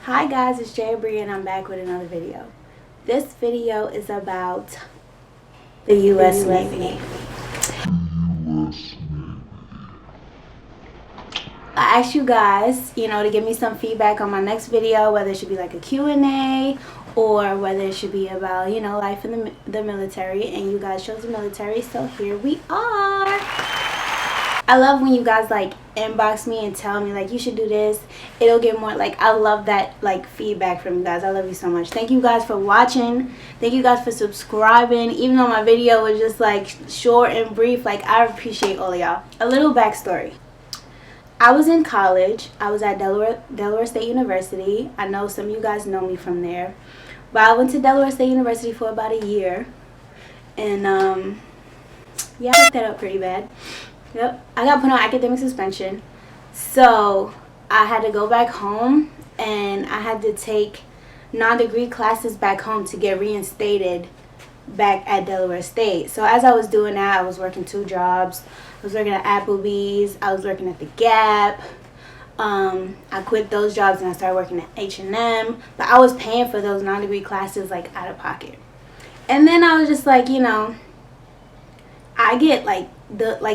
Hi guys, it's Jay Bree and I'm back with another video. This video is about the U.S. Navy. I asked you guys, to give me some feedback on my next video, whether it should be like a Q&A or whether it should be about, life in the military, and you guys chose the military, so here we are. I love when you guys inbox me and tell me you should do this. It'll get more I love that feedback from you guys. I love you so much. Thank you guys for watching. Thank you guys for subscribing. Even though my video was just short and brief, I appreciate all of y'all. A little backstory. I was in college. I was at Delaware State University. I know some of you guys know me from there. But I went to Delaware State University for about a year. And yeah, I picked that up pretty bad. Yep, I got put on academic suspension, so I had to go back home and I had to take non-degree classes back home to get reinstated back at Delaware State. So as I was doing that, I was working 2 jobs. I was working at Applebee's, I was working at the Gap. I quit those jobs and I started working at H&M, but I was paying for those non-degree classes out of pocket. And then I was just I get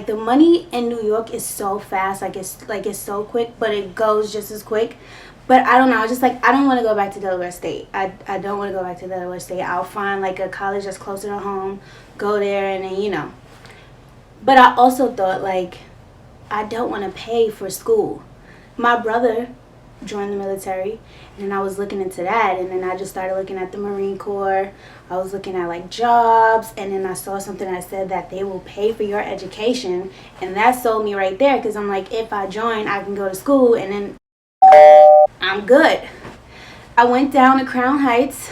the money in New York is so fast, it's so quick, but it goes just as quick. But I don't know, I was just I don't want to go back to Delaware State. I don't want to go back to Delaware State. I'll find a college that's closer to home, go there, and then But I also thought I don't want to pay for school. My brother joined the military, and then I was looking into that, and then I just started looking at the Marine Corps. I was looking at jobs, and then I saw something that said that they will pay for your education, and that sold me right there, because I'm if I join, I can go to school and then I'm good. I went down to Crown Heights.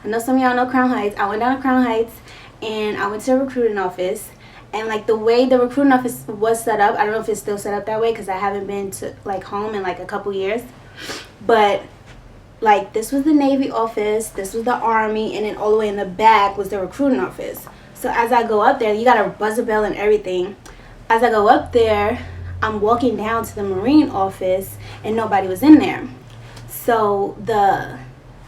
I know some of y'all know Crown Heights. I went down to Crown Heights and I went to the recruiting office, and the way the recruiting office was set up, I don't know if it's still set up that way because I haven't been to home in a couple years. But this was the Navy office, this was the Army, and then all the way in the back was the recruiting office. So as I go up there, you gotta buzz a bell and everything. As I go up there, I'm walking down to the Marine office and nobody was in there. So the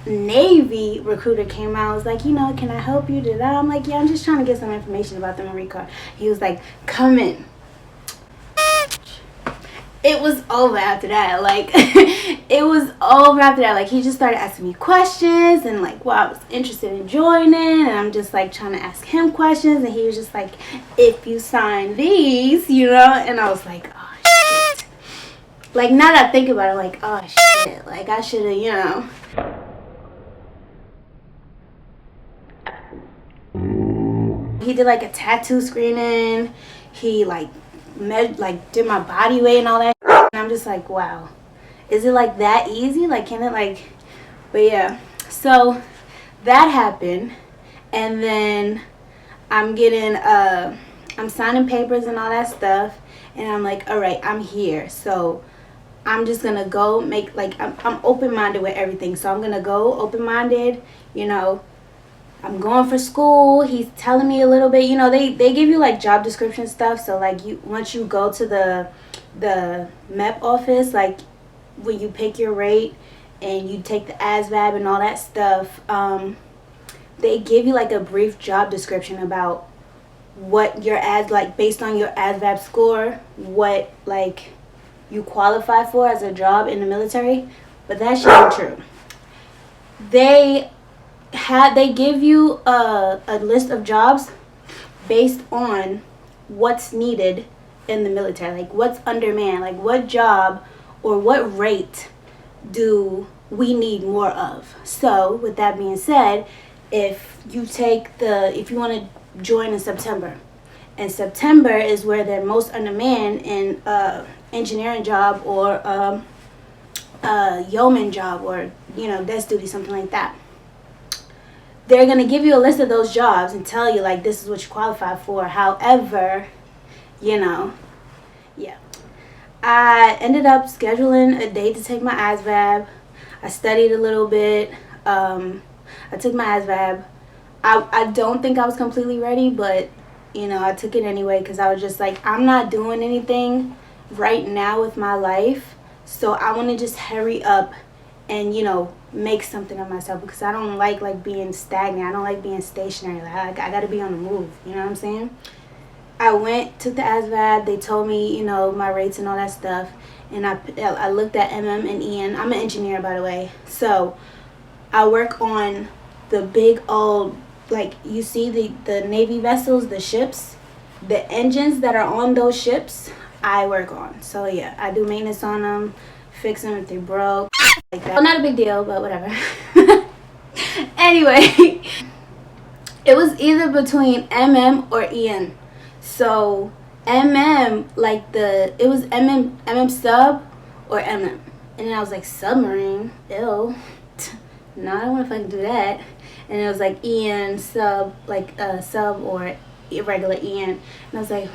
Navy recruiter came out, was can I help you? I'm yeah, I'm just trying to get some information about the Marine Corps. He was come in. It was over after that. It was over after that. He just started asking me questions and well, I was interested in joining, and I'm just trying to ask him questions, and he was just if you sign these, and I was oh shit. Now that I think about it, oh shit, I should have, He did a tattoo screening. He did my body weight and all that. And I'm just wow. Is it that easy? Can it but yeah. So that happened, and then I'm getting I'm signing papers and all that stuff, and I'm all right, I'm here. So I'm just gonna go make I'm open-minded with everything. So I'm gonna go open-minded, I'm going for school. He's telling me a little bit, they give you job description stuff. So once you go to the MEP office, when you pick your rate and you take the ASVAB and all that stuff, they give you a brief job description about what your based on your ASVAB score, what you qualify for as a job in the military. But that shit ain't true. They give you a list of jobs based on what's needed in the military, what's undermanned, what job or what rate do we need more of. So with that being said, if you want to join in September, and September is where they're most undermanned in engineering job or yeoman job, or desk duty, something like that. They're going to give you a list of those jobs and tell you this is what you qualify for. However, yeah, I ended up scheduling a date to take my ASVAB. I studied a little bit. I took my ASVAB. I don't think I was completely ready, but I took it anyway because I was just I'm not doing anything right now with my life, so I want to just hurry up and, you know, make something of myself, because I don't like being stagnant. I don't like being stationary. Like, I got to be on the move. You know what I'm saying? I went to the ASVAB. They told me, you know, my rates and all that stuff. And I looked at MM and EN. I'm an engineer, by the way. So I work on the big old, like, you see the Navy vessels, the ships, the engines that are on those ships, I work on. So yeah, I do maintenance on them, fix them if they broke, like that. Well, not a big deal, but whatever. Anyway, it was either between MM or EN. So MM, like it was MM sub or MM. And then I was like, submarine, ew. No, I don't want to fucking do that. And it was like EN sub, like sub or irregular EN. And I was like,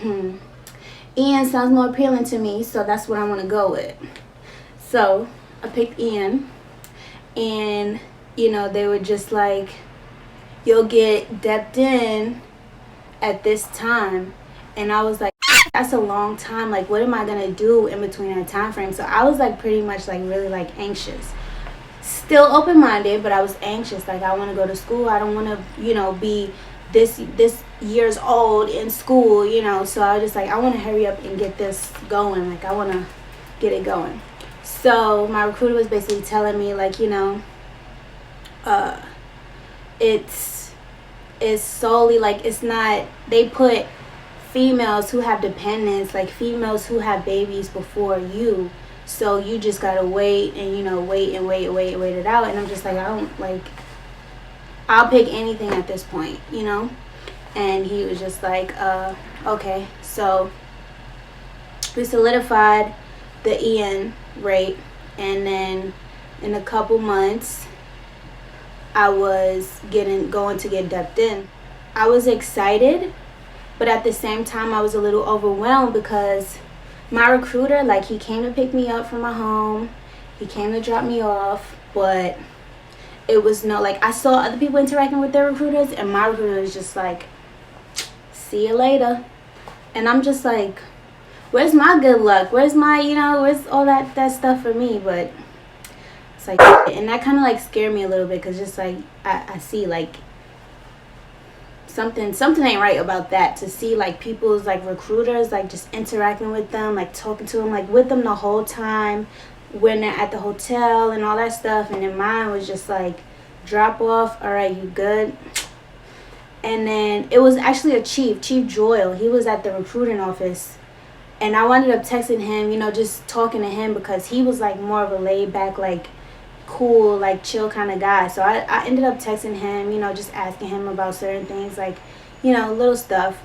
EN sounds more appealing to me, so that's what I want to go with. So I picked EN, and, you know, they were just like, you'll get depped in at this time. And I was like, that's a long time. Like, what am I going to do in between that time frame? So I was like pretty much like really like anxious. Still open-minded, but I was anxious. Like, I want to go to school. I don't want to, you know, be this years old in school, you know. So I was just like, I want to hurry up and get this going. Like, I want to get it going. So my recruiter was basically telling me, like, you know, it's solely like, it's not, they put females who have dependents, like females who have babies before you. So you just gotta wait and, you know, wait it out. And I'm just like, I don't, like, I'll pick anything at this point, you know. And he was just like, okay. So we solidified the EN rate, and then in a couple months I was going to get dubbed in. I was excited, but at the same time I was a little overwhelmed, because my recruiter, like, he came to pick me up from my home, he came to drop me off, but it was no, like, I saw other people interacting with their recruiters, and my recruiter was just like, see you later. And I'm just like, where's my good luck? Where's my, you know, where's all that stuff for me? But it's like, and that kind of like scared me a little bit, because just like I see like something ain't right about that, to see like people's like recruiters like just interacting with them, like talking to them, like with them the whole time when they're at the hotel and all that stuff. And then mine was just like, drop off, all right, you good? And then it was actually a Chief Joyle. He was at the recruiting office, and I wound up texting him, you know, just talking to him, because he was like more of a laid back, like cool, like chill kind of guy. So I ended up texting him, you know, just asking him about certain things, like, you know, little stuff.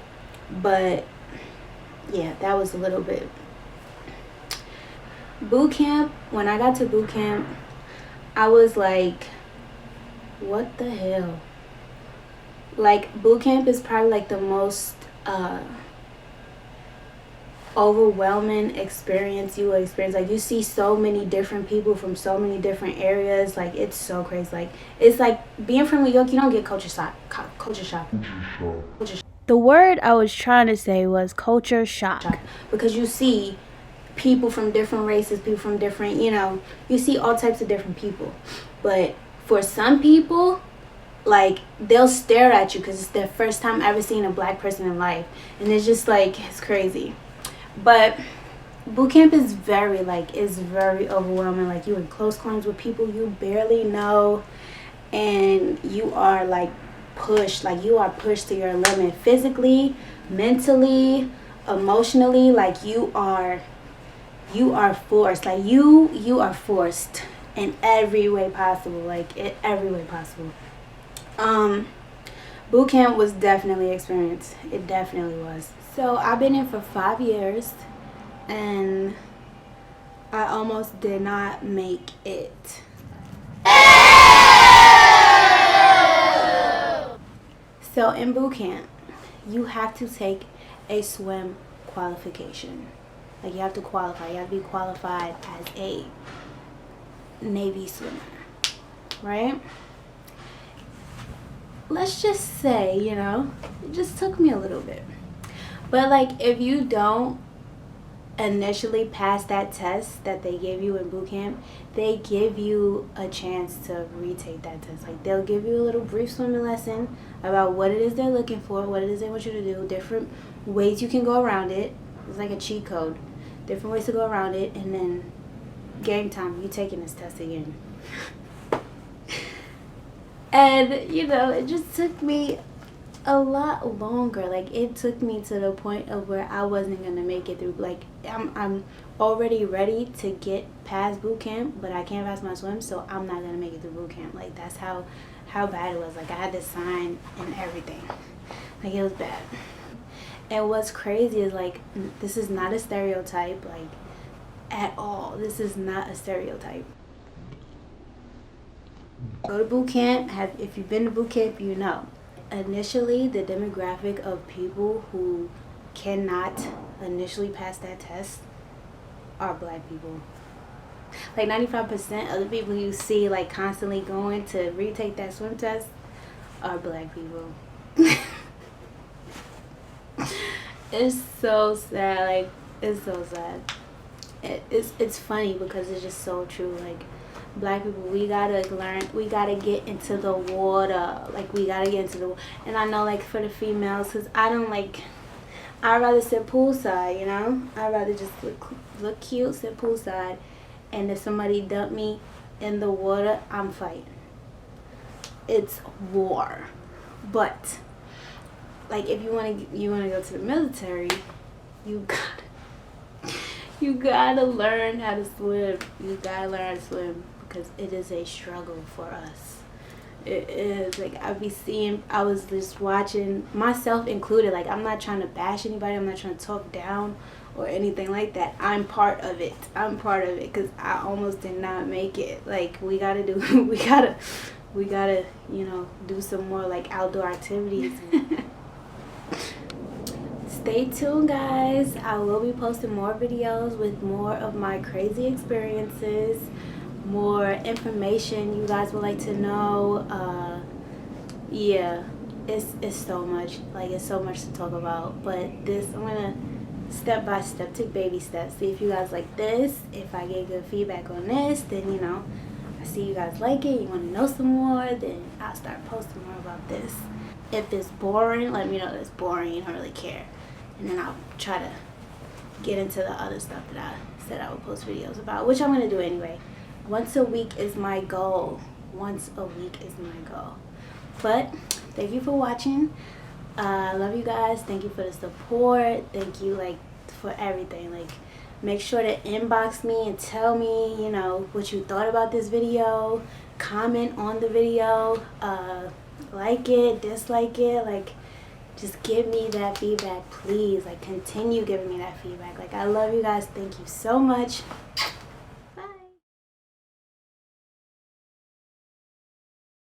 But yeah, that was a little bit. Boot camp, when I got to boot camp, I was like, what the hell? Like, boot camp is probably like the most overwhelming experience you will experience. Like, you see so many different people from so many different areas. Like, it's so crazy. Like, it's like being from New York, you don't get culture shock. The word I was trying to say was culture shock, because you see people from different races, people from different, you know, you see all types of different people. But for some people, like, they'll stare at you because it's their first time ever seeing a black person in life, and it's just like, it's crazy. But boot camp is very overwhelming. Like, you're in close quarters with people you barely know, and you are like pushed, like you are pushed to your limit, physically, mentally, emotionally. Like, you are forced, like you are forced in every way possible, like in every way possible. Boot camp was definitely an experience. It definitely was. So I've been in for 5 years, and I almost did not make it. So in boot camp, you have to take a swim qualification. Like, you have to qualify. You have to be qualified as a Navy swimmer, right? Let's just say, you know, it just took me a little bit. But like, if you don't initially pass that test that they give you in boot camp, they give you a chance to retake that test. Like, they'll give you a little brief swimming lesson about what it is they're looking for, what it is they want you to do, different ways you can go around it. It's like a cheat code. Different ways to go around it, and then game time, you taking this test again. And, you know, it just took me a lot longer. Like, it took me to the point of where I wasn't gonna make it through. Like, I'm already ready to get past boot camp, but I can't pass my swim, so I'm not gonna make it through boot camp. Like, that's how bad it was. Like, I had to sign and everything. Like, it was bad. And what's crazy is, like, this is not a stereotype, like, at all. This is not a stereotype. Go to boot camp. If you've been to boot camp, you know. Initially, the demographic of people who cannot initially pass that test are black people. Like, 95% of the people you see, like, constantly going to retake that swim test are black people. It's so sad. Like, it's so sad. It's funny because it's just so true. Like, black people, we gotta learn, we gotta get into the water. Like, we gotta get into the water. And I know, like, for the females, because I don't, like, I'd rather sit poolside, you know? I'd rather just look cute, sit poolside. And if somebody dump me in the water, I'm fighting. It's war. But, like, if you want to go to the military, you gotta learn how to swim. You gotta learn how to swim, because it is a struggle for us. It is. Like, I was just watching, myself included. Like, I'm not trying to bash anybody. I'm not trying to talk down or anything like that. I'm part of it. Because I almost did not make it. Like, we gotta, you know, do some more, like, outdoor activities. Stay tuned, guys. I will be posting more videos with more of my crazy experiences, more information you guys would like to know. Yeah, it's so much. Like, it's so much to talk about. But this, I'm gonna step by step, take baby steps. See if you guys like this. If I get good feedback on this, then, you know, I see you guys like it, you want to know some more, then I'll start posting more about this. If it's boring, let me know that it's boring. You don't really care. And then I'll try to get into the other stuff that I said I would post videos about, which I'm going to do anyway. Once a week is my goal. But thank you for watching. I love you guys. Thank you for the support. Thank you, like, for everything. Like, make sure to inbox me and tell me, you know, what you thought about this video. Comment on the video. Like it, dislike it. Like, just give me that feedback, please. Like, continue giving me that feedback. Like, I love you guys. Thank you so much.